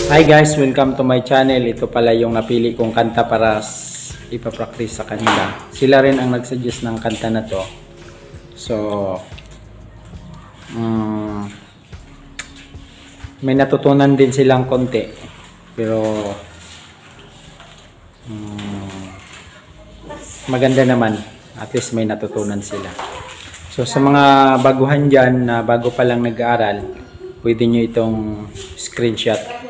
Hi guys, welcome to my channel. Ito pala yung napili kong kanta para ipapractice sa kanila. Sila rin ang nagsuggest ng kanta na to. So, may natutunan din silang konti. Pero, maganda naman. At least may natutunan sila. So, sa mga baguhan dyan na bago pa lang nag-aaral, pwede nyo itong screenshot.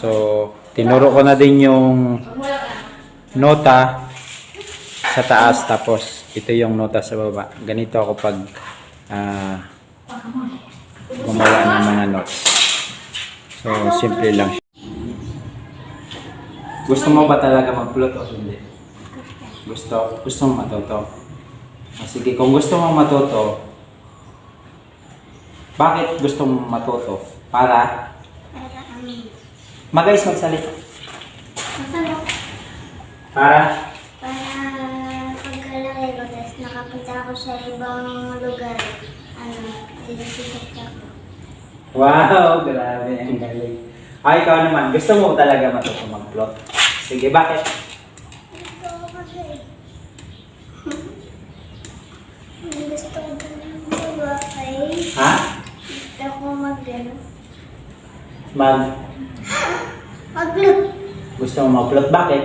So, tinuro ko na din yung nota sa taas, tapos ito yung nota sa baba. Ganito ako pag gumawa ng mga notes. So, simple lang. Gusto mo ba talaga mag-plot o hindi? Gusto mo matuto? Sige, kung gusto mo matuto, bakit gusto mo matuto? Para Magayos magsalita. Para pagkalaki ko, tapos nakapunta ako sa ibang lugar, sinisipit ako. Wow, grabe. Ang galing. Ay, ikaw naman. Gusto mo talaga matuto mag-plot? Sige, bakit? Gusto ko kasi. Gusto ko dalawa ay... Ha? Gusto ko mag-plot. Gusto mo mag-plot? Bakit?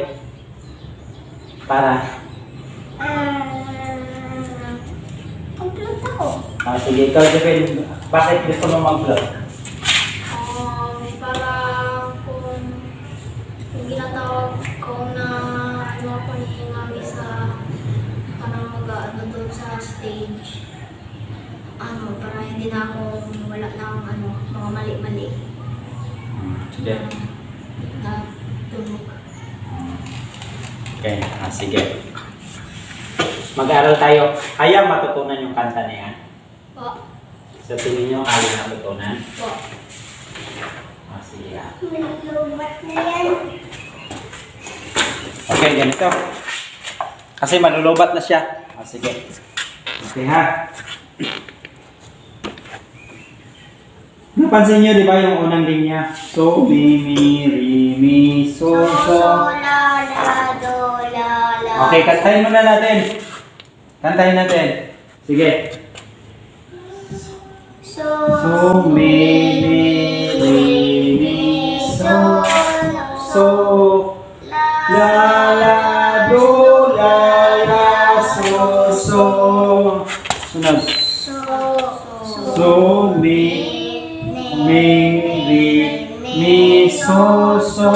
Para? Mag-plot ako. Sige, ikaw, Jebel. Bakit gusto mo mag-plot? Para kung ginatawag ko na ako ni mami sa parang mag-ano doon sa stage, para hindi na ako wala ng mga mali-mali. Sige. Na tunog. Okay, sige. Mag-aaral tayo. Kaya matutunan yung kanta na yan? Po. Sa tingin nyo, kaya matutunan? Po. Sige. Malubat na yan. Okay, ganito. Kasi malulubat na siya. Sige. Okay ha. Napansin nyo, di ba, yung unang linya? So, mi, mi, ri, mi, so, so. La, la, do, la, la. Okay, kantahin muna natin. Kantahin natin. Sige. So, mi, mi, ri, mi, so, so. La, la, do, la, la, so, so. Sunod. So, mi, mi, so, so,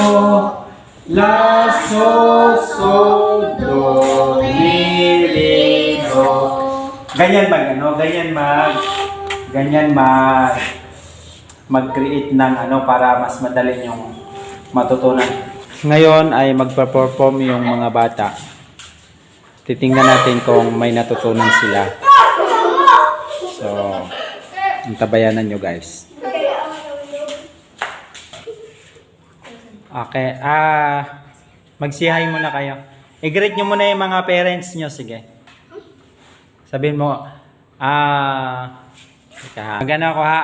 la, so, do, mi, re, do. Ganyan mag-create ng para mas madali yung matutunan. Ngayon ay magpa-perform yung mga bata. Titingnan natin kung may natutunan sila. So, antabayanan nyo guys. Okay, magsihay muna kayo. I-greet nyo muna yung mga parents nyo, sige. Sabihin mo, magana ko ha,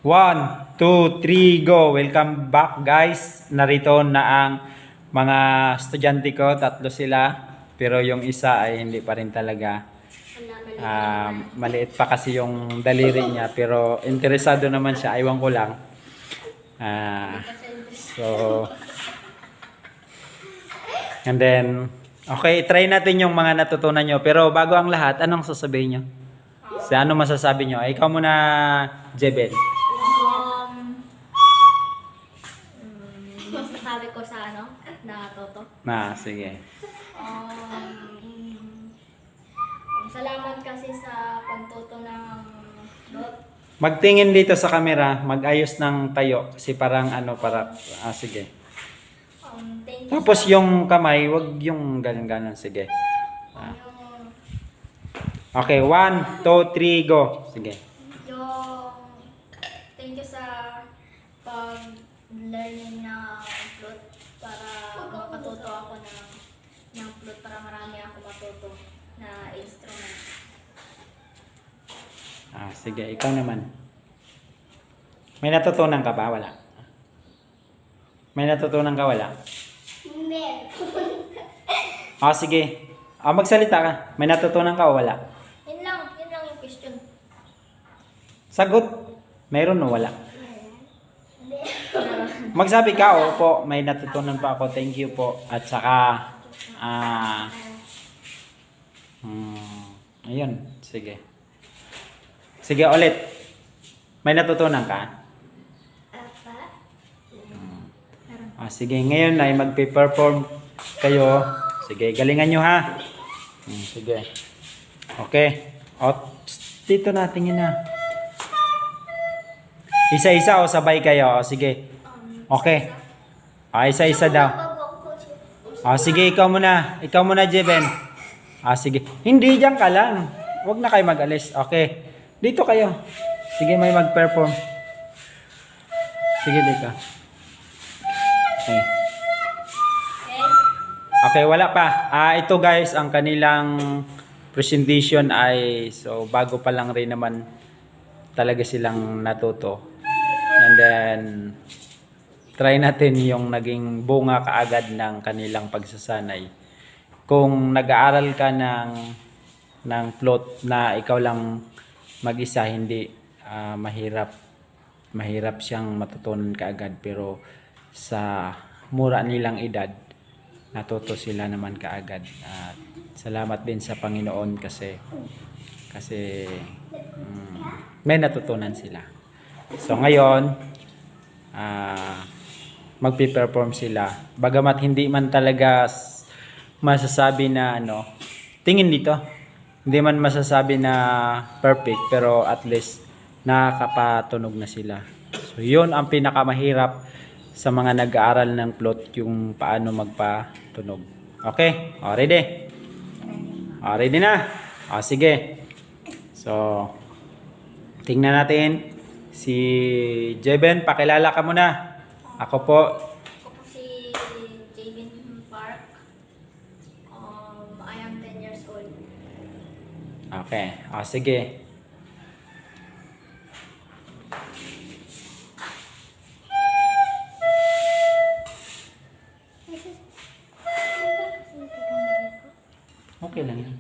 1, 2, 3, go. Welcome back guys. Narito na ang mga estudyante ko, 3 sila. Pero yung isa ay hindi pa rin talaga. Maliit pa kasi yung daliri niya, pero interesado naman siya, aywan ko lang. So, and then, okay, try natin yung mga natutunan nyo. Pero bago ang lahat, anong sasabihin nyo? Ano masasabi nyo? Ikaw muna, Jebel. Masasabi ko sa na toto. Sige. Salamat kasi sa pagtuto ng dot. Magtingin dito sa camera, mag-ayos ng tayo. Kasi parang sige. Thank you. Tapos yung kamay, wag yung ganun-ganun. Sige. Okay, 1, 2, 3, go. Sige. Thank you sa pag-learning ng flute para makatuto ako ng flute para marami ako matuto na instrument. Sige, ikaw naman. May natutunan ka ba? Wala. May natutunan ka wala? Meron. Sige. Magsalita ka. May natutunan ka o wala? Yun lang yung question. Sagot. Meron o wala? Hindi. Magsabi ka, opo, may natutunan pa ako. Thank you po. At saka, ayun. Sige. Sige ulit. May natutunan ka? Sige, ngayon ay magpe-perform kayo. Sige, galingan nyo ha. Sige. Okay. Dito na, tingin na. Isa-isa o sabay kayo? Sige. Okay. Isa-isa daw. Sige, ikaw muna. Ikaw muna, Jeben. Sige. Hindi, dyan ka lang. Huwag na kayo mag-alis. Okay. Dito kayo. Sige, may mag-perform. Sige, dito. Okay. Okay, wala pa. Ito guys, ang kanilang presentation ay so bago pa lang rin naman talaga silang natuto. And then try natin yung naging bunga kaagad ng kanilang pagsasanay. Kung nag-aaral ka ng float na ikaw lang mag-isa, hindi mahirap siyang matutunan kaagad, pero sa mura nilang edad natuto sila naman kaagad. At salamat din sa Panginoon kasi may natutunan sila. So ngayon magpe-perform sila, bagamat hindi man talaga masasabi na tingin dito, hindi man masasabi na perfect, pero at least nakakapatunog na sila. So yun ang pinakamahirap sa mga nag-aaral ng float, yung paano magpatunog. Okay? Ready? Ready na? Sige. So, tingnan natin. Si Jeben, pakilala ka muna. Ako po. Ako po si Jayvin Park. I am 10 years old. Okay. Sige. Okay lang yan.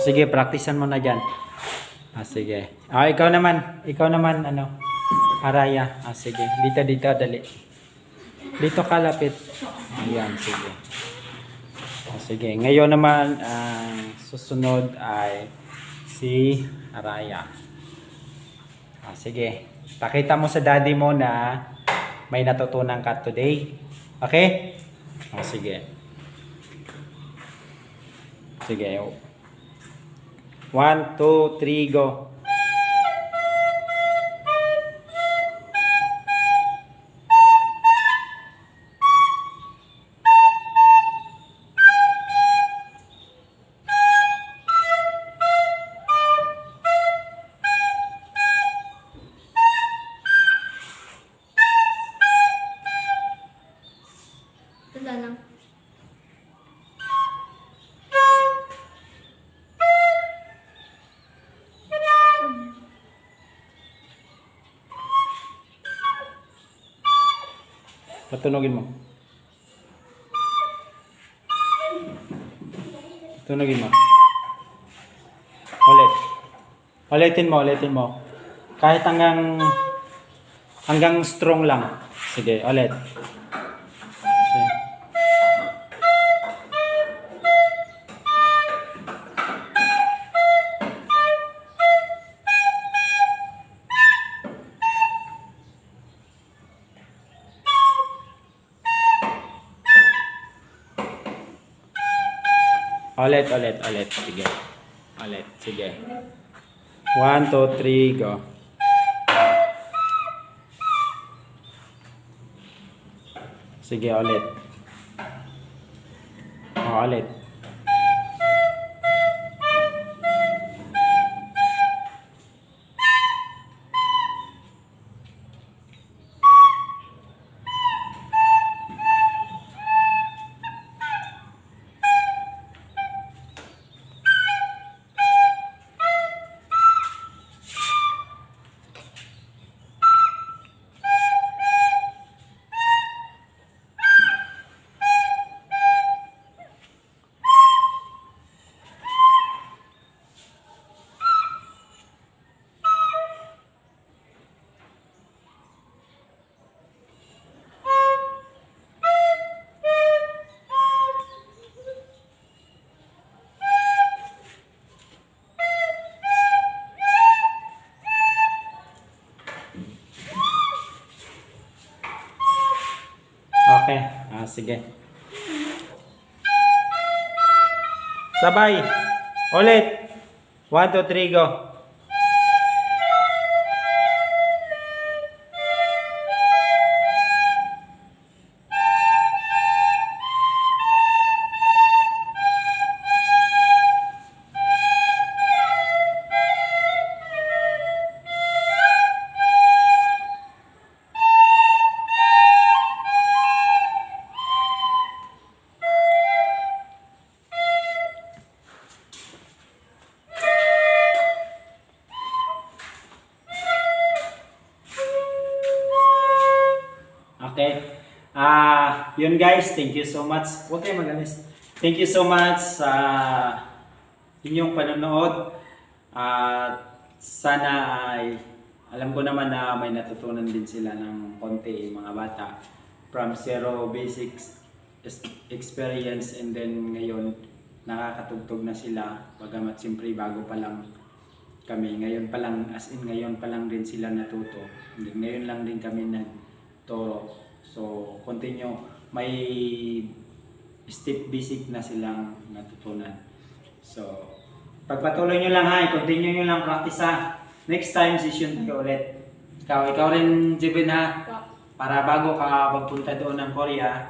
Sige, praktisan mo na dyan. Sige. Ikaw naman, Araya. Sige. Dito, dali. Dito ka, lapit. Ayan, sige. Sige. Ngayon naman, ang susunod ay si Araya. Sige. Pakita mo sa daddy mo na may natutunan ka today. Okay? Sige. Sige. 1, 2, 3, go. Patunogin mo. Tunogin mo. Ulit. Ulitin mo. Kahit hanggang strong lang. Sige, ulit. Sige. Ulit. Sige. Ulit. Sige. 1, 2, 3, go. Sige, ulit. Ulit. Okay. Sige. Sabay. Ulit. 1, 2, 3, go. Okay. Yun guys, thank you so much. Huwag kayo mag-alis. Thank you so much sa inyong panonood. Sana ay, alam ko naman na may natutunan din sila ng konti mga bata. From zero basics experience and then ngayon nakakatugtog na sila. Bagamat siyempre bago pa lang kami. Ngayon pa lang, as in ngayon pa lang din sila natuto. And then, ngayon lang din kami nagturo. So, continue. May step basic na silang natutunan. So, pagpatuloy nyo lang ha. Continue nyo lang practice ha. Next time, session ka ulit. Ikaw rin, Jibin ha. Para bago ka magpunta doon ng Korea,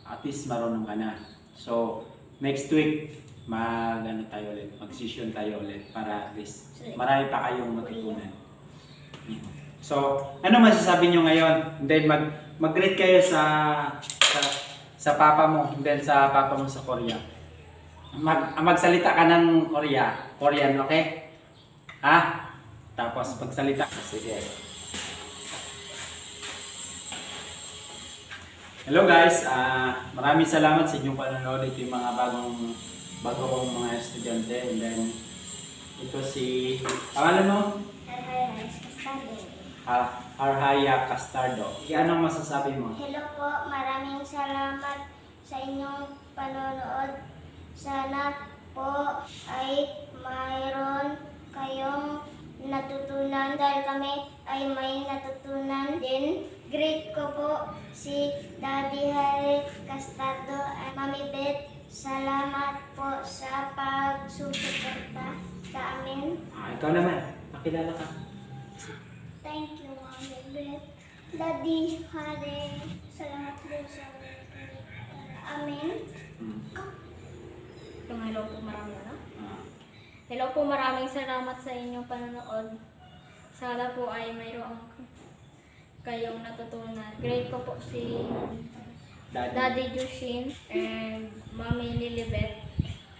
at least marunong ka na. So, next week, mag-session tayo ulit. Para at least, marami pa kayong matutunan. So, ano masasabi nyo ngayon? Then, mag-greet kayo sa papa mo, then sa papa mo sa Korea. Magsalita ka ng Korean, okay? Ha? Tapos magsalita ka. Sige. Hello guys, maraming salamat sa inyong panonood. Ito yung mga bago kong mga estudyante. And then, ito si, pangalan mo? Arhaya Castardo. Anong masasabi mo? Hello po, maraming salamat sa inyong panonood. Sana po ay mayroon kayong natutunan dahil kami ay may natutunan din. Greet ko po si Daddy Harry Castardo at Mami Beth. Salamat po sa pagsusuporta sa amin. Ikaw naman, pakilala ka. Thank you, Mami Beth. Daddy Harry, salamat po sa amin. Hello po, Hello po, maraming salamat sa inyong panonood. Sana po ay mayroong kayong natutunan. Grade ko po si Daddy Jushin and Mami Lilibet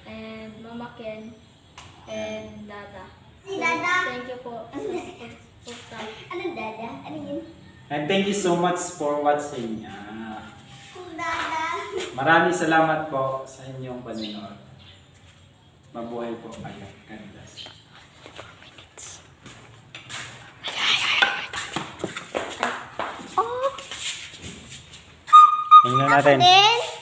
and Mama Ken and Dada. Si Dada? Thank you po. Anong Dada? Ano yun? And thank you so much for watching. Maraming salamat po sa inyong panonood. Mabuhay po kayo. God bless. Tingnan natin. Then,